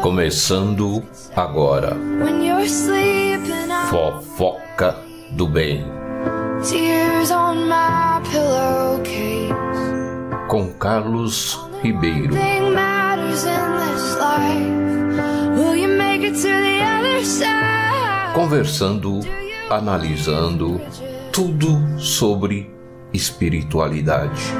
Começando agora, Fofoca do Bem, com Carlos Ribeiro. Conversando, analisando tudo sobre espiritualidade.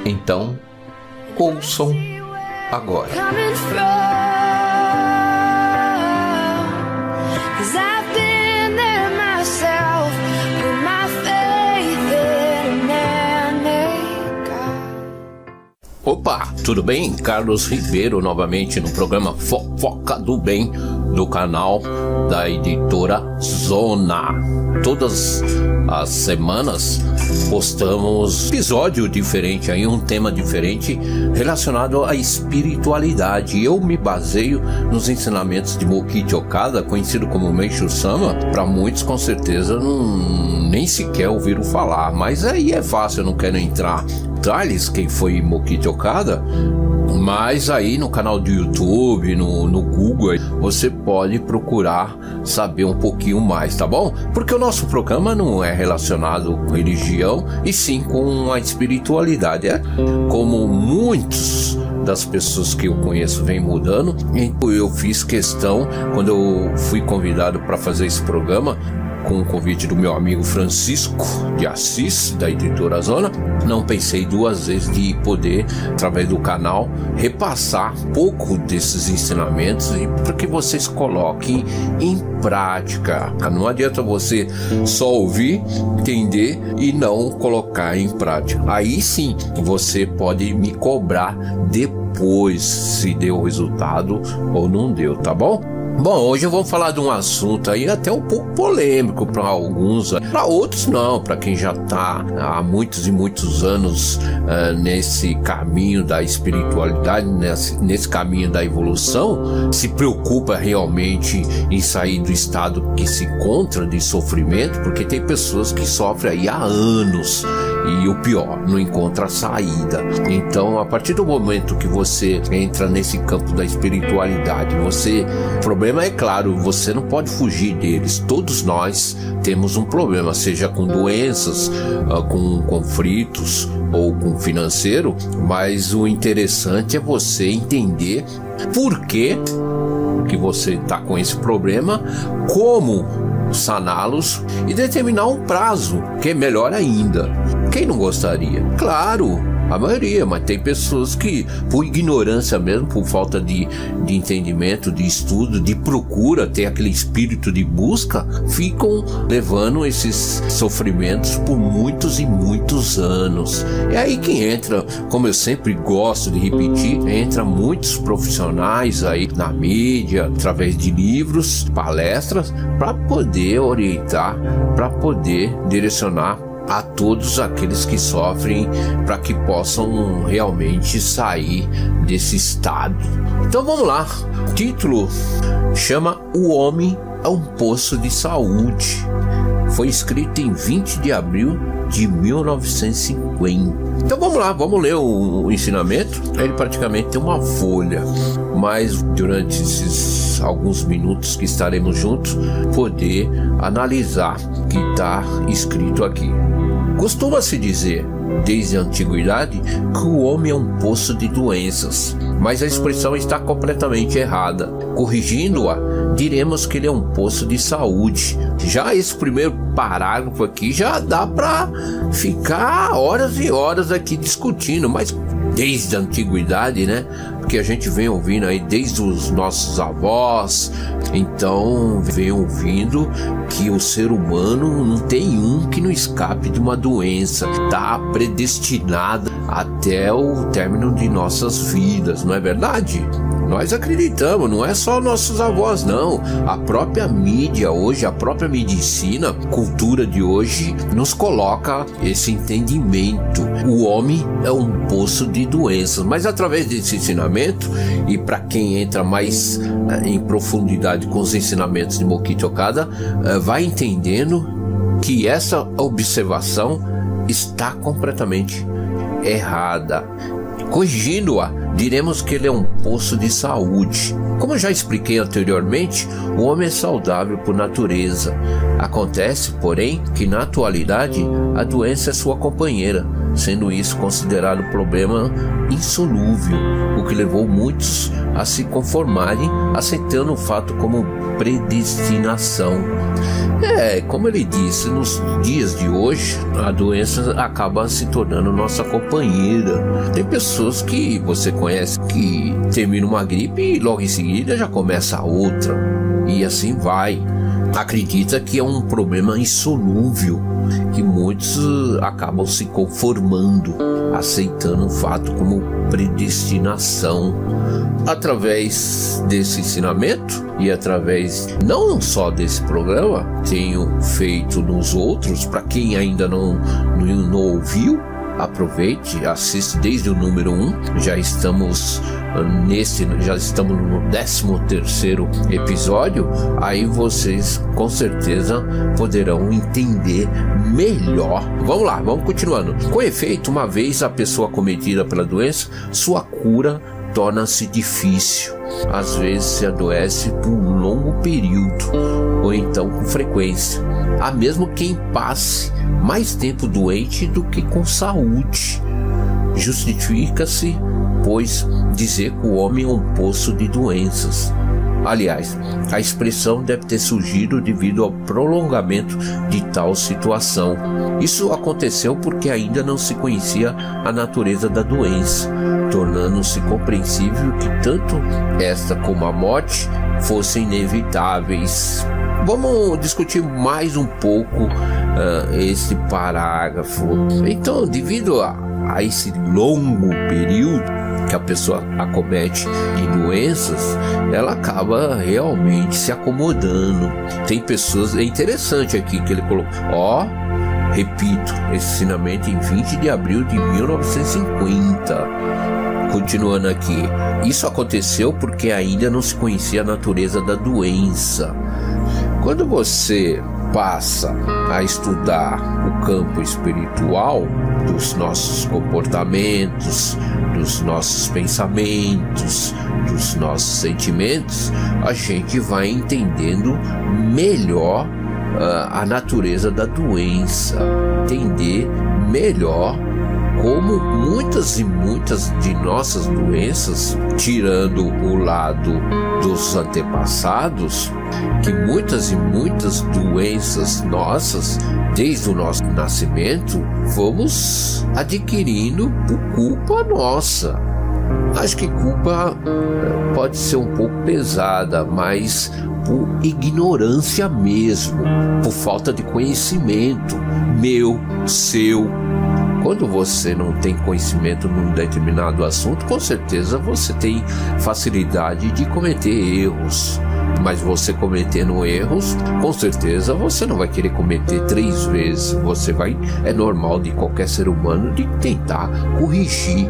Então, ouçam agora. Opa, tudo bem? Carlos Ribeiro novamente no programa Fofoca do Bem do canal da editora Zona. Todas as semanas postamos episódio diferente aí, um tema diferente relacionado à espiritualidade. Eu me baseio nos ensinamentos de Mokichi Okada, conhecido como Meishu Sama. Para muitos com certeza nem sequer ouviram falar, mas aí é fácil, eu não quero entrar detalhes quem foi Mokichi Okada, mas aí no canal do YouTube, no Google, você pode procurar saber um pouquinho mais, tá bom? Porque o nosso programa não é relacionado com religião, e sim com a espiritualidade. Como muitos das pessoas que eu conheço vem mudando, então eu fiz questão, quando eu fui convidado para fazer esse programa, com o convite do meu amigo Francisco de Assis, da editora Zona, não pensei duas vezes de poder, através do canal, repassar um pouco desses ensinamentos para que vocês coloquem em prática. Não adianta você só ouvir, entender e não colocar em prática. Aí sim você pode me cobrar depois se deu resultado ou não deu, tá bom? Bom, hoje eu vou falar de um assunto aí até um pouco polêmico para alguns, para outros não, para quem já está há muitos e muitos anos nesse caminho da espiritualidade, nesse caminho da evolução, se preocupa realmente em sair do estado que se encontra de sofrimento, porque tem pessoas que sofrem aí há anos e o pior, não encontra saída. Então, a partir do momento que você entra nesse campo da espiritualidade, o problema é claro, você não pode fugir deles. Todos nós temos um problema, seja com doenças, com conflitos ou com financeiro, mas o interessante é você entender por que você está com esse problema, como saná-los e determinar um prazo, que é melhor ainda. Quem não gostaria? Claro, a maioria, mas tem pessoas que, por ignorância mesmo, por falta de entendimento, de estudo, de procura, ter aquele espírito de busca, ficam levando esses sofrimentos por muitos e muitos anos. É aí que entra, como eu sempre gosto de repetir, entra muitos profissionais aí na mídia, através de livros, palestras, para poder orientar, para poder direcionar a todos aqueles que sofrem, para que possam realmente sair desse estado. Então vamos lá, o título chama O Homem é um Poço de Saúde. Foi escrito em 20 de abril de 1950. Então vamos lá, vamos ler o ensinamento. Ele praticamente tem uma folha, mas durante esses alguns minutos que estaremos juntos, poder analisar o que está escrito aqui. Costuma-se dizer, desde a antiguidade, que o homem é um poço de doenças, mas a expressão está completamente errada. Corrigindo-a, diremos que ele é um poço de saúde. Já esse primeiro parágrafo aqui já dá para ficar horas e horas aqui discutindo, mas desde a antiguidade, né? Porque a gente vem ouvindo aí desde os nossos avós, então vem ouvindo que o ser humano não tem um que não escape de uma doença, está predestinado até o término de nossas vidas, não é verdade? Nós acreditamos, não é só nossos avós não, a própria mídia hoje, a própria medicina, cultura de hoje nos coloca esse entendimento. O homem é um poço de doenças, mas através desse ensinamento, e para quem entra mais em profundidade com os ensinamentos de Mokichi Okada, vai entendendo que essa observação está completamente errada. Corrigindo-a, diremos que ele é um poço de saúde. Como eu já expliquei anteriormente, o homem é saudável por natureza. Acontece, porém, que na atualidade a doença é sua companheira, sendo isso considerado problema insolúvel, o que levou muitos a se conformarem, aceitando o fato como predestinação. Como ele disse, nos dias de hoje, a doença acaba se tornando nossa companheira. Tem pessoas que você conhece que termina uma gripe e logo em seguida já começa a outra, e assim vai. Acredita que é um problema insolúvel, que muitos acabam se conformando, aceitando o fato como predestinação. Através desse ensinamento e através não só desse programa, tenho feito nos outros. Para quem ainda não ouviu, aproveite, assiste desde o número 1. Já estamos no 13º episódio. Aí vocês com certeza poderão entender melhor. Vamos lá, vamos continuando. Com efeito, uma vez a pessoa acometida pela doença, sua cura torna-se difícil. Às vezes se adoece por um longo período, ou então com frequência. Há mesmo quem passe mais tempo doente do que com saúde. Justifica-se, pois, dizer que o homem é um poço de doenças. Aliás, a expressão deve ter surgido devido ao prolongamento de tal situação. Isso aconteceu porque ainda não se conhecia a natureza da doença, tornando-se compreensível que tanto esta como a morte fossem inevitáveis. Vamos discutir mais um pouco esse parágrafo. Então, devido a esse longo período que a pessoa acomete de doenças, ela acaba realmente se acomodando. Tem pessoas, é interessante aqui que ele colocou, repito, esse ensinamento em 20 de abril de 1950. Continuando aqui, isso aconteceu porque ainda não se conhecia a natureza da doença. Quando você passa a estudar o campo espiritual dos nossos comportamentos, dos nossos pensamentos, dos nossos sentimentos, a gente vai entendendo melhor a natureza da doença, entender melhor como muitas e muitas de nossas doenças, tirando o lado dos antepassados, que muitas e muitas doenças nossas, desde o nosso nascimento, fomos adquirindo por culpa nossa. Acho que culpa pode ser um pouco pesada, mas por ignorância mesmo, por falta de conhecimento, meu, seu. Quando você não tem conhecimento num determinado assunto, com certeza você tem facilidade de cometer erros. Mas você cometendo erros, com certeza você não vai querer cometer 3 vezes. É normal de qualquer ser humano de tentar corrigir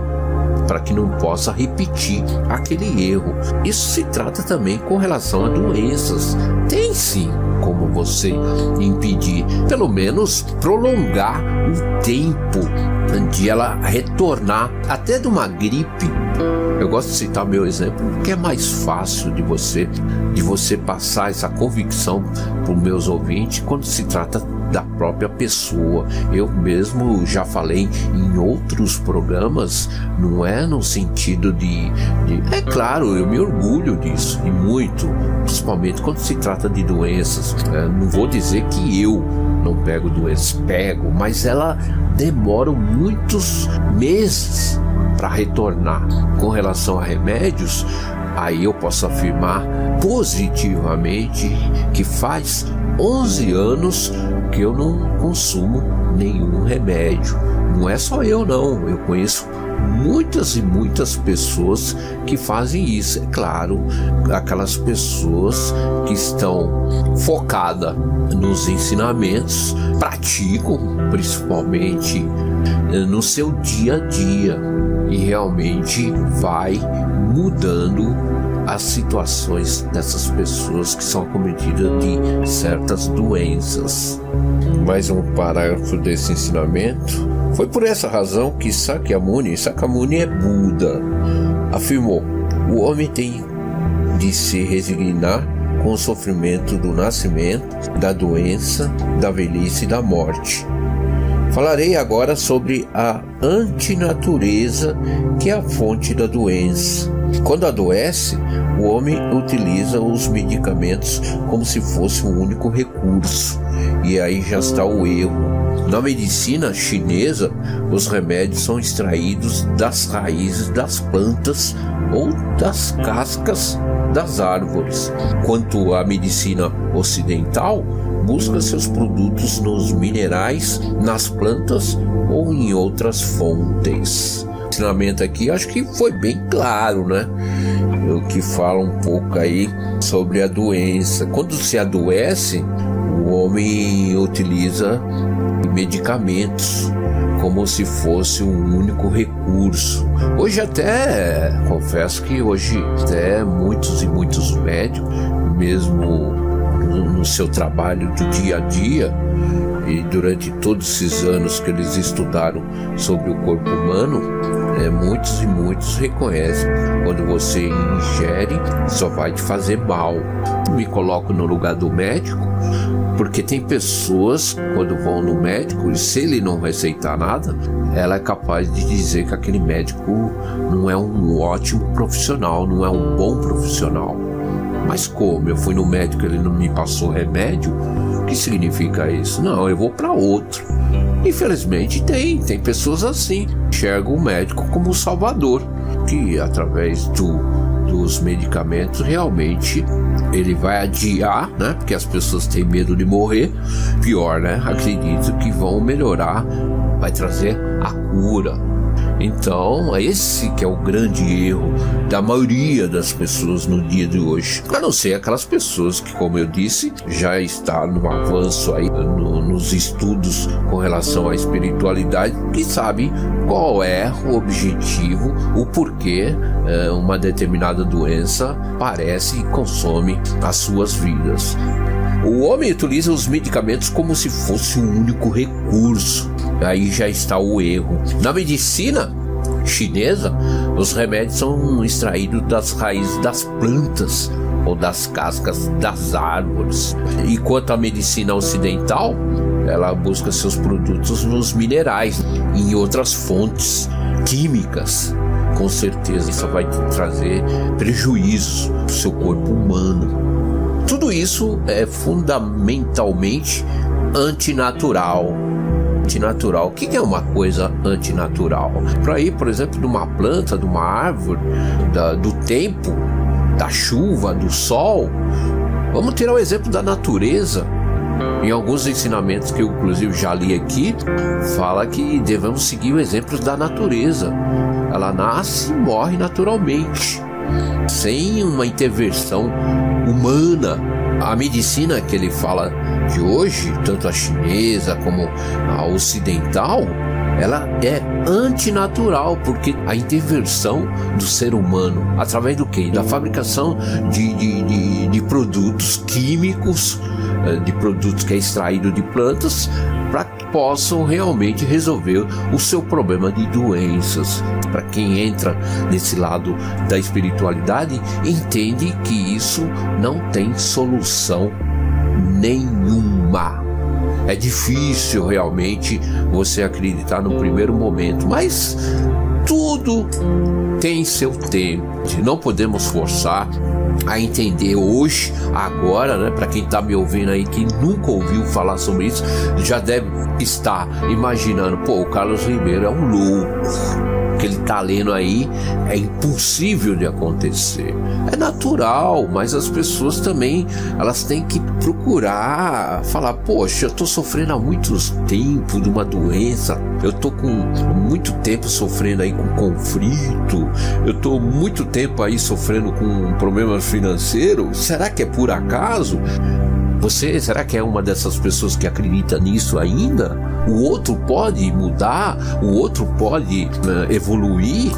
para que não possa repetir aquele erro. Isso se trata também com relação a doenças. Tem sim como você impedir, pelo menos prolongar o tempo de ela retornar, até de uma gripe. Eu gosto de citar meu exemplo porque é mais fácil de você passar essa convicção para os meus ouvintes quando se trata da própria pessoa. Eu mesmo já falei em outros programas, não é no sentido de é claro, eu me orgulho disso, e muito, principalmente quando se trata de doenças. Não vou dizer que eu não pego doenças, pego, mas ela demora muitos meses para retornar. Com relação a remédios, aí eu posso afirmar positivamente que faz 11 anos que eu não consumo nenhum remédio. Não é só eu não, eu conheço muitas e muitas pessoas que fazem isso. É claro, aquelas pessoas que estão focadas nos ensinamentos, praticam principalmente no seu dia a dia, e realmente vai mudando as situações dessas pessoas que são acometidas de certas doenças. Mais um parágrafo desse ensinamento. Foi por essa razão que Sakyamuni é Buda, afirmou: o homem tem de se resignar com o sofrimento do nascimento, da doença, da velhice e da morte. Falarei agora sobre a antinatureza, que é a fonte da doença. Quando adoece, o homem utiliza os medicamentos como se fosse um único recurso, e aí já está o erro. Na medicina chinesa, os remédios são extraídos das raízes das plantas ou das cascas das árvores. Quanto à medicina ocidental, busca seus produtos nos minerais, nas plantas ou em outras fontes. O ensinamento aqui acho que foi bem claro, né? O que fala um pouco aí sobre a doença. Quando se adoece, o homem utiliza medicamentos como se fosse um único recurso. Hoje até, confesso que hoje até muitos médicos, mesmo no seu trabalho do dia a dia, e durante todos esses anos que eles estudaram sobre o corpo humano, muitos reconhecem: quando você ingere, só vai te fazer mal. Me coloco no lugar do médico, porque tem pessoas, quando vão no médico, e se ele não receitar nada, ela é capaz de dizer que aquele médico não é um ótimo profissional, não é um bom profissional. Mas como? Eu fui no médico, ele não me passou remédio? O que significa isso? Não, eu vou para outro. Infelizmente tem pessoas assim, enxergam o médico como um salvador, que através dos medicamentos realmente ele vai adiar, né? Porque as pessoas têm medo de morrer. Pior, né? Acredito que vão melhorar, vai trazer a cura. Então, esse que é o grande erro da maioria das pessoas no dia de hoje. A não ser aquelas pessoas que, como eu disse, já está no avanço aí nos estudos com relação à espiritualidade, que sabem qual é o objetivo, o porquê uma determinada doença aparece e consome as suas vidas. O homem utiliza os medicamentos como se fosse um único recurso. Aí já está o erro. Na medicina chinesa, os remédios são extraídos das raízes das plantas ou das cascas das árvores. E quanto à medicina ocidental, ela busca seus produtos nos minerais, em outras fontes químicas. Com certeza isso vai trazer prejuízos para o seu corpo humano. Tudo isso é fundamentalmente antinatural. Antinatural. O que é uma coisa antinatural? Para ir, por exemplo, de uma planta, de uma árvore, do tempo, da chuva, do sol, vamos tirar o exemplo da natureza. Em alguns ensinamentos que eu inclusive já li aqui, fala que devemos seguir o exemplo da natureza. Ela nasce e morre naturalmente, sem uma intervenção humana. A medicina que ele fala de hoje, tanto a chinesa como a ocidental, ela é antinatural, porque a intervenção do ser humano, através do quê? Da fabricação de produtos químicos, de produtos que é extraído de plantas, para que possam realmente resolver o seu problema de doenças. Para quem entra nesse lado da espiritualidade, entende que isso não tem solução nenhuma. É difícil realmente você acreditar no primeiro momento, mas tudo tem seu tempo. Não podemos forçar a entender hoje, agora, né? Para quem está me ouvindo aí que nunca ouviu falar sobre isso, já deve estar imaginando: pô, o Carlos Ribeiro é um louco. Que ele está lendo aí é impossível de acontecer. É natural, mas as pessoas também, elas têm que procurar falar: poxa, eu estou sofrendo há muito tempo de uma doença, eu estou com muito tempo sofrendo aí com conflito, eu estou muito tempo aí sofrendo com um problema financeiro. Será que é por acaso? Você, será que é uma dessas pessoas que acredita nisso ainda? O outro pode mudar, o outro pode evoluir,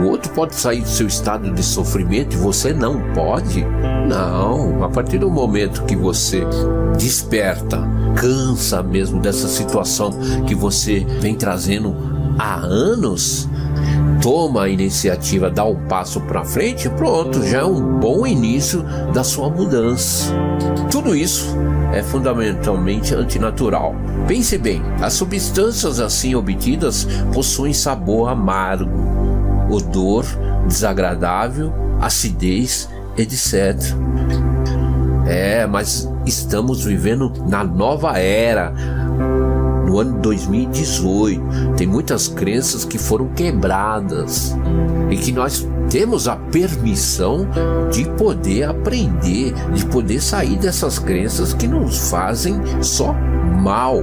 O outro pode sair do seu estado de sofrimento e você não pode? Não, a partir do momento que você desperta, cansa mesmo dessa situação que você vem trazendo há anos, toma a iniciativa, dá um passo para frente, pronto, já é um bom início da sua mudança. Tudo isso é fundamentalmente antinatural. Pense bem, as substâncias assim obtidas possuem sabor amargo, odor desagradável, acidez, etc. Mas estamos vivendo na nova era. No ano 2018, tem muitas crenças que foram quebradas e que nós temos a permissão de poder aprender, de poder sair dessas crenças que nos fazem só mal.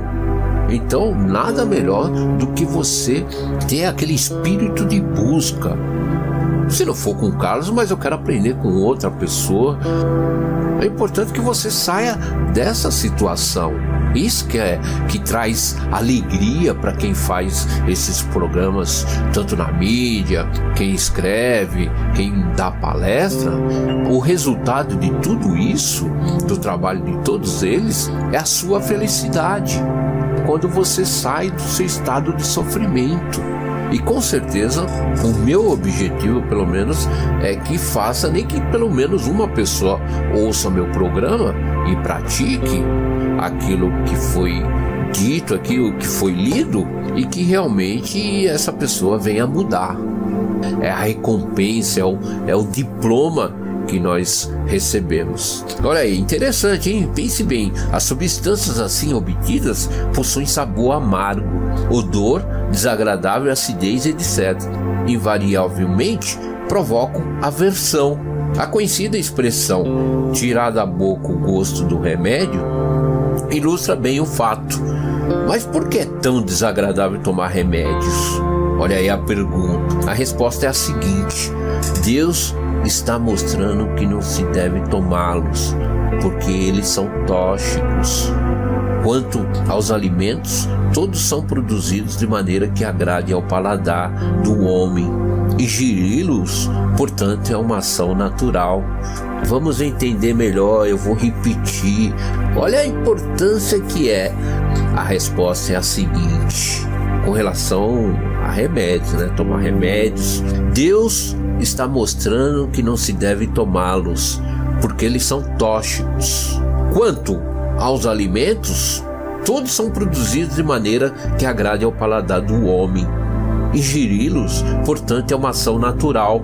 Então, nada melhor do que você ter aquele espírito de busca. Se não for com o Carlos, mas eu quero aprender com outra pessoa. É importante que você saia dessa situação. Isso que traz alegria para quem faz esses programas, tanto na mídia, quem escreve, quem dá palestra. O resultado de tudo isso, do trabalho de todos eles, é a sua felicidade. Quando você sai do seu estado de sofrimento. E com certeza o meu objetivo, pelo menos, é que faça nem que pelo menos uma pessoa ouça meu programa e pratique aquilo que foi dito, aquilo que foi lido, e que realmente essa pessoa venha mudar. É a recompensa, é o diploma que nós recebemos. Olha aí, interessante, hein? Pense bem, as substâncias assim obtidas possuem sabor amargo, odor desagradável, acidez, etc. Invariavelmente provocam aversão. A conhecida expressão tirar da boca o gosto do remédio ilustra bem o fato. Mas por que é tão desagradável tomar remédios? Olha aí a pergunta. A resposta é a seguinte: Deus está mostrando que não se deve tomá-los, porque eles são tóxicos. Quanto aos alimentos, todos são produzidos de maneira que agrade ao paladar do homem. Ingeri-los, portanto, é uma ação natural. Vamos entender melhor, eu vou repetir. Olha a importância que é. A resposta é a seguinte, com relação a remédios, né? Tomar remédios. Deus está mostrando que não se deve tomá-los, porque eles são tóxicos. Quanto aos alimentos, todos são produzidos de maneira que agrade ao paladar do homem. Ingeri-los, portanto, é uma ação natural.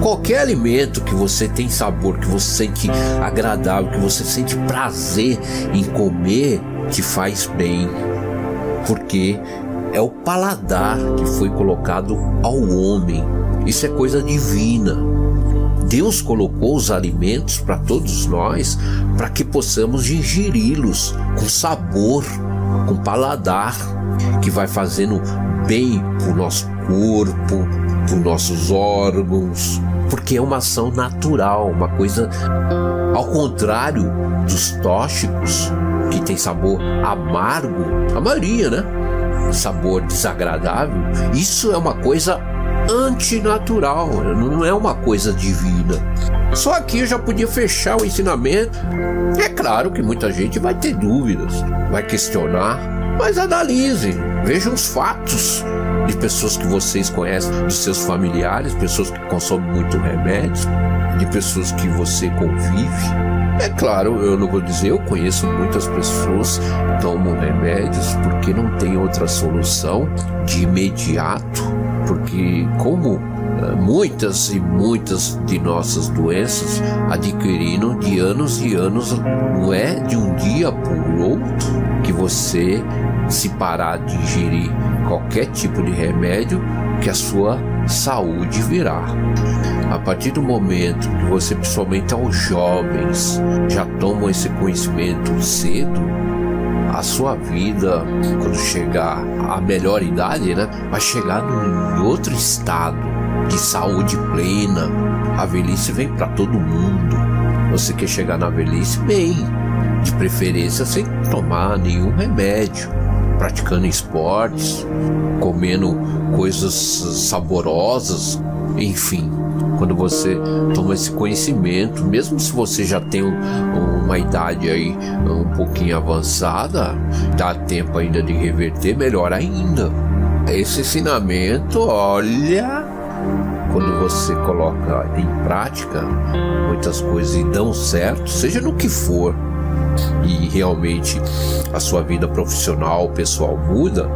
Qualquer alimento que você tem sabor, que você sente agradável, que você sente prazer em comer, te faz bem, porque é o paladar que foi colocado ao homem. Isso é coisa divina. Deus colocou os alimentos para todos nós, para que possamos ingeri-los com sabor, com paladar, que vai fazendo bem para o nosso corpo, para os nossos órgãos, porque é uma ação natural, uma coisa ao contrário dos tóxicos, que tem sabor amargo, a maioria, né? Sabor desagradável. Isso é uma coisa antinatural, não é uma coisa divina. Só aqui eu já podia fechar o ensinamento. É claro que muita gente vai ter dúvidas, vai questionar, mas analisem, vejam os fatos de pessoas que vocês conhecem, de seus familiares, pessoas que consomem muito remédio, de pessoas que você convive. É claro, eu não vou dizer, eu conheço muitas pessoas que tomam remédios porque não tem outra solução de imediato, porque como muitas e muitas de nossas doenças adquiriram de anos e anos, não é de um dia para o outro que você, se parar de ingerir qualquer tipo de remédio, que a sua saúde virá. A partir do momento que você, principalmente aos jovens, já tomam esse conhecimento cedo, a sua vida, quando chegar à melhor idade, né, vai chegar em outro estado de saúde plena. A velhice vem para todo mundo. Você quer chegar na velhice bem, de preferência sem tomar nenhum remédio, praticando esportes, comendo coisas saborosas, enfim. Quando você toma esse conhecimento, mesmo se você já tem uma idade aí um pouquinho avançada, dá tempo ainda de reverter, melhor ainda. Esse ensinamento, olha, quando você coloca em prática muitas coisas e dão certo, seja no que for, e realmente a sua vida profissional, pessoal muda.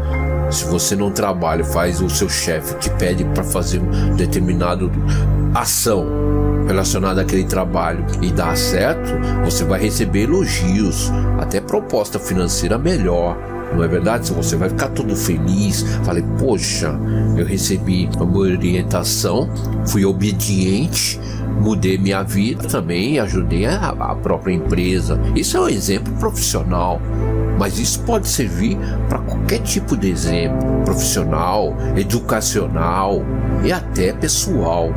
Se você não trabalha, faz, o seu chefe te pede para fazer um determinado ação relacionada àquele trabalho e dá certo, você vai receber elogios, até proposta financeira melhor. Não é verdade? Se você vai ficar todo feliz, falei, poxa, eu recebi uma orientação, fui obediente, mudei minha vida também, ajudei a própria empresa. Isso é um exemplo profissional, mas isso pode servir para qualquer tipo de exemplo, profissional, educacional e até pessoal.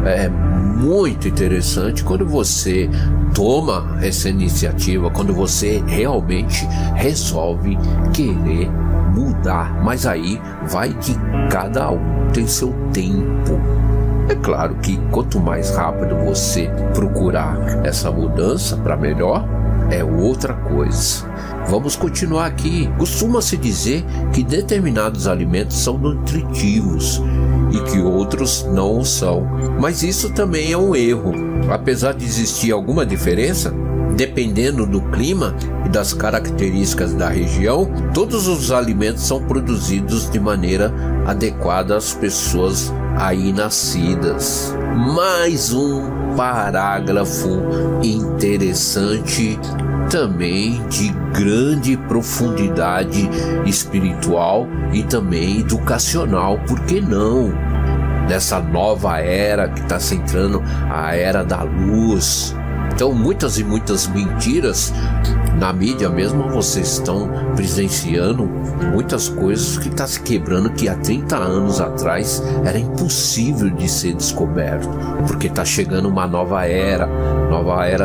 É muito interessante quando você toma essa iniciativa, quando você realmente resolve querer mudar, mas aí vai de cada um, tem seu tempo. É claro que quanto mais rápido você procurar essa mudança para melhor, é outra coisa. Vamos continuar aqui. Costuma-se dizer que determinados alimentos são nutritivos e que outros não o são. Mas isso também é um erro. Apesar de existir alguma diferença, dependendo do clima e das características da região, todos os alimentos são produzidos de maneira adequada às pessoas aí nascidas. Mais um parágrafo interessante, também de grande profundidade espiritual e também educacional, por que não? Nessa nova era que está se entrando, a era da luz. Então muitas e muitas mentiras na mídia mesmo, vocês estão presenciando muitas coisas que estão se quebrando, que há 30 anos atrás era impossível de ser descoberto, porque está chegando uma nova era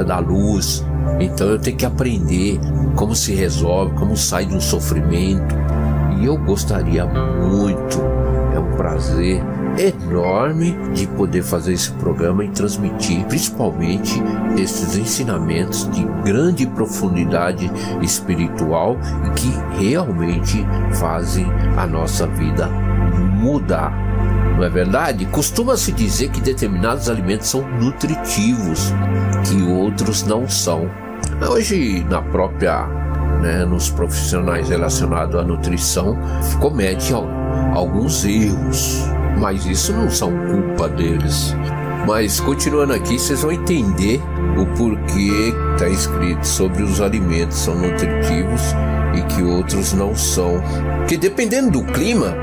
da luz. Então eu tenho que aprender como se resolve, como sai do sofrimento. E eu gostaria muito, é um prazer enorme de poder fazer esse programa e transmitir principalmente esses ensinamentos de grande profundidade espiritual e que realmente fazem a nossa vida mudar. Não é verdade? Costuma-se dizer que determinados alimentos são nutritivos, que outros não são. Hoje, na própria, nos profissionais relacionados à nutrição, cometem alguns erros, mas isso não são culpa deles. Mas continuando aqui, vocês vão entender o porquê está escrito sobre os alimentos são nutritivos e que outros não são. Que dependendo do clima,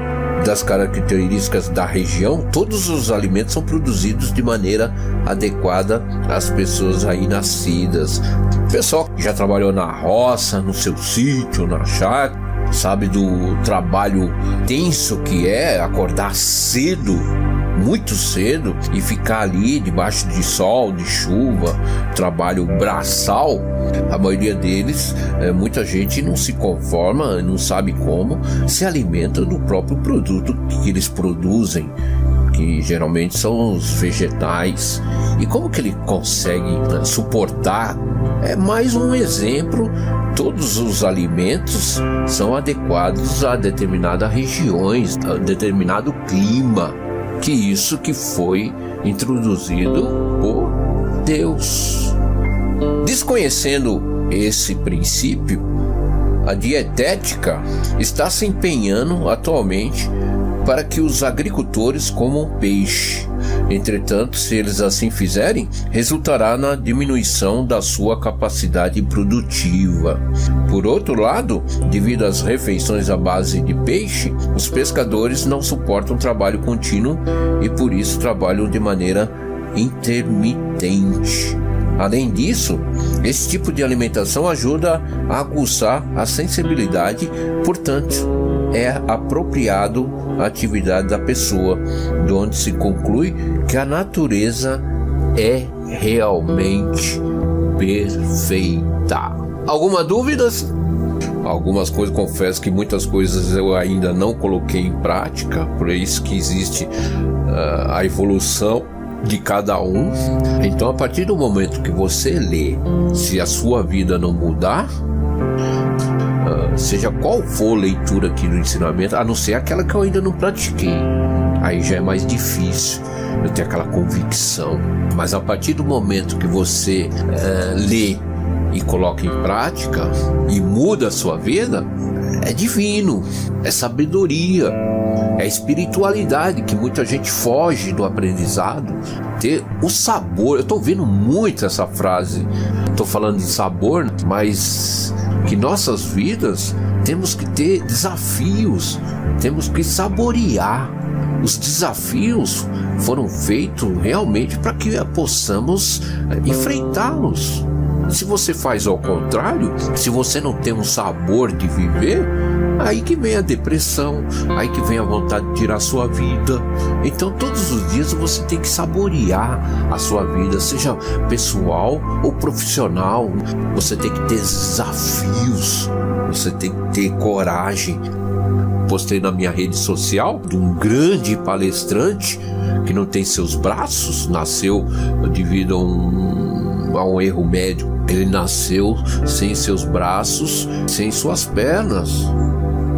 das características da região, todos os alimentos são produzidos de maneira adequada às pessoas aí nascidas. Pessoal que já trabalhou na roça, no seu sítio, na chácara, sabe do trabalho tenso que é acordar cedo, muito cedo, e ficar ali debaixo de sol, de chuva, trabalho braçal. A maioria deles, muita gente não se conforma, não sabe como, se alimenta do próprio produto que eles produzem, que geralmente são os vegetais. E como que ele consegue suportar? É mais um exemplo. Todos os alimentos são adequados a determinadas regiões, a determinado clima, que isso que foi introduzido por Deus. Desconhecendo esse princípio, a dietética está se empenhando atualmente para que os agricultores comam peixe. Entretanto, se eles assim fizerem, resultará na diminuição da sua capacidade produtiva. Por outro lado, devido às refeições à base de peixe, os pescadores não suportam trabalho contínuo e por isso trabalham de maneira intermitente. Além disso, esse tipo de alimentação ajuda a aguçar a sensibilidade, portanto, é apropriado a atividade da pessoa, de onde se conclui que a natureza é realmente perfeita. Alguma dúvida? algumas coisas, confesso que muitas coisas eu ainda não coloquei em prática, por isso que existe a evolução de cada um. Então, a partir do momento que você lê, se a sua vida não mudar, seja qual for a leitura aqui do ensinamento, a não ser aquela que eu ainda não pratiquei, aí já é mais difícil eu ter aquela convicção. Mas a partir do momento que você lê e coloca em prática e muda a sua vida, é divino, é sabedoria, é espiritualidade, que muita gente foge do aprendizado. Ter o sabor, eu estou vendo muito essa frase, estou falando de sabor, mas que nossas vidas temos que ter desafios, temos que saborear. Os desafios foram feitos realmente para que possamos enfrentá-los. Se você faz ao contrário, se você não tem um sabor de viver, aí que vem a depressão, aí que vem a vontade de tirar a sua vida. Então todos os dias você tem que saborear a sua vida, seja pessoal ou profissional. Você tem que ter desafios, você tem que ter coragem. Postei na minha rede social de um grande palestrante que não tem seus braços, nasceu devido a um erro médico. Ele nasceu sem seus braços, sem suas pernas.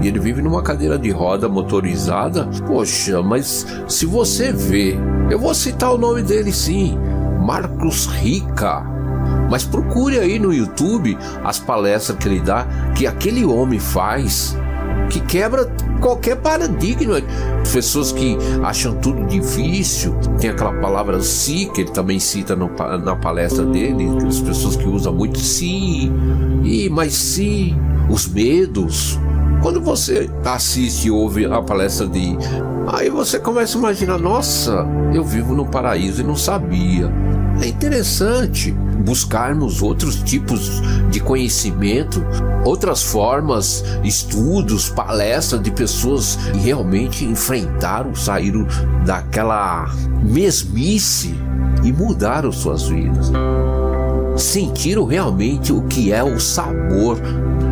E ele vive numa cadeira de roda motorizada. Poxa, mas se você vê, eu vou citar o nome dele sim, Marcos Rica. Mas procure aí no YouTube as palestras que ele dá, que aquele homem faz, que quebra qualquer paradigma. Pessoas que acham tudo difícil, tem aquela palavra "se", que ele também cita na palestra dele, as pessoas que usam muito "se", mas se, os medos. Quando você assiste e ouve a palestra aí você começa a imaginar, nossa, eu vivo no paraíso e não sabia. É interessante buscarmos outros tipos de conhecimento, outras formas, estudos, palestras de pessoas que realmente enfrentaram, saíram daquela mesmice e mudaram suas vidas. Sentiram realmente o que é o sabor.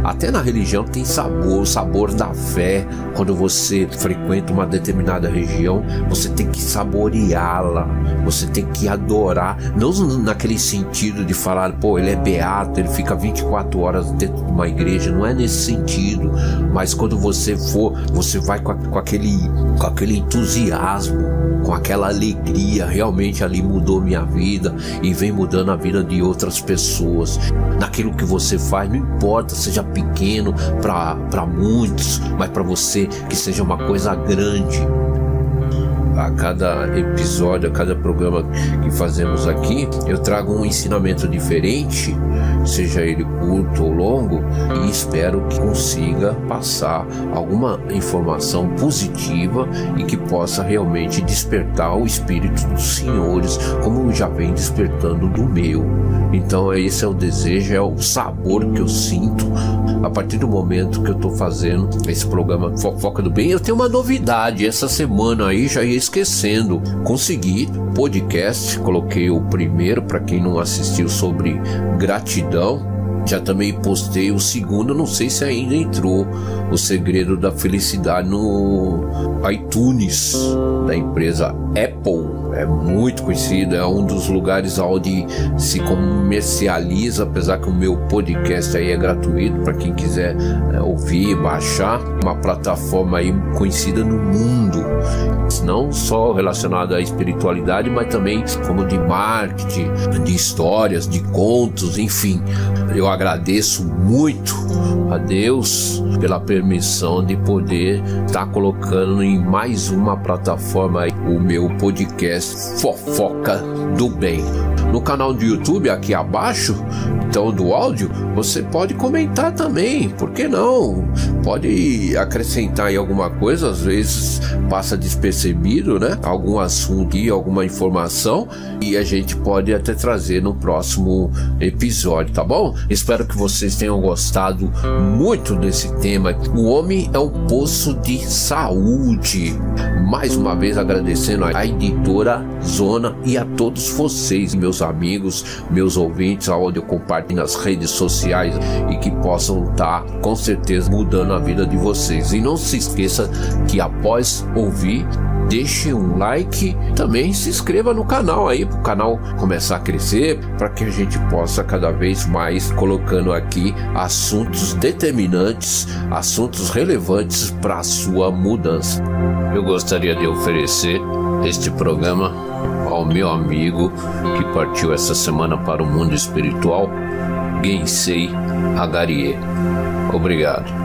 Até na religião tem sabor, o sabor da fé. Quando você frequenta uma determinada região, você tem que saboreá-la, você tem que adorar, não naquele sentido de falar, pô, ele é beato, ele fica 24 horas dentro de uma igreja, não é nesse sentido, mas quando você for, você vai com aquele entusiasmo, com aquela alegria, realmente ali mudou minha vida e vem mudando a vida de outras pessoas. Naquilo que você faz, não importa, seja pequeno para muitos, mas para você que seja uma coisa grande. A cada episódio, a cada programa que fazemos aqui, eu trago um ensinamento diferente, seja ele curto ou longo, e espero que consiga passar alguma informação positiva e que possa realmente despertar o espírito dos senhores, como já vem despertando do meu. Então esse é o desejo, é o sabor que eu sinto a partir do momento que eu estou fazendo esse programa Fofoca do Bem. Eu tenho uma novidade, essa semana aí já ia esquecendo, consegui podcast, coloquei o primeiro para quem não assistiu sobre gratidão, já também postei o segundo, não sei se ainda entrou, O Segredo da Felicidade, no iTunes da empresa Apple. É muito conhecido, é um dos lugares onde se comercializa, apesar que o meu podcast aí é gratuito para quem quiser ouvir, baixar. Uma plataforma aí conhecida no mundo, não só relacionada à espiritualidade, mas também como de marketing, de histórias, de contos, enfim. Eu agradeço muito a Deus pela permissão de poder estar colocando em mais uma plataforma aí o meu podcast Fofoca do Bem. No canal do YouTube aqui abaixo, então, do áudio, você pode comentar também, por que não? Pode acrescentar aí alguma coisa, às vezes passa despercebido, né? Algum assunto e alguma informação, e a gente pode até trazer no próximo episódio, tá bom? Espero que vocês tenham gostado muito desse tema. O homem é um poço de saúde. Mais uma vez agradecendo a editora Zona e a todos vocês, meus amigos, meus ouvintes, aonde eu compartilho compartilhem nas redes sociais e que possam estar com certeza mudando a vida de vocês. E não se esqueça que após ouvir, deixe um like, também se inscreva no canal aí, para o canal começar a crescer, para que a gente possa cada vez mais colocando aqui assuntos determinantes, assuntos relevantes para a sua mudança. Eu gostaria de oferecer este programa ao meu amigo que partiu essa semana para o mundo espiritual, Gensei Hagarie. Obrigado.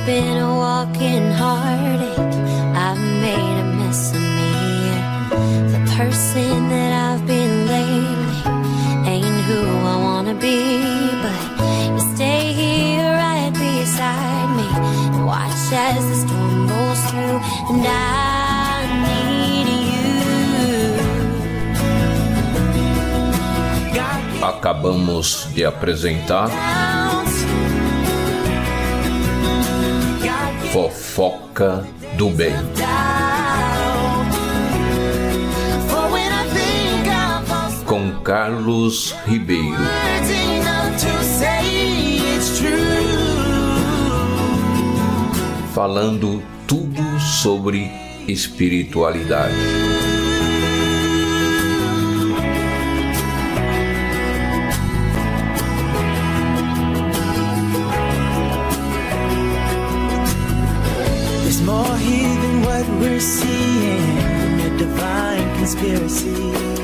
Been a walking heartache, I've made a mess of me. The person that I've been lately ain't who I wanna be, but you stay here right beside me and watch as the storm rolls through, and I need you. Acabamos de apresentar Fofoca do Bem. Com Carlos Ribeiro. Falando tudo sobre espiritualidade. More here than what we're seeing, a divine conspiracy.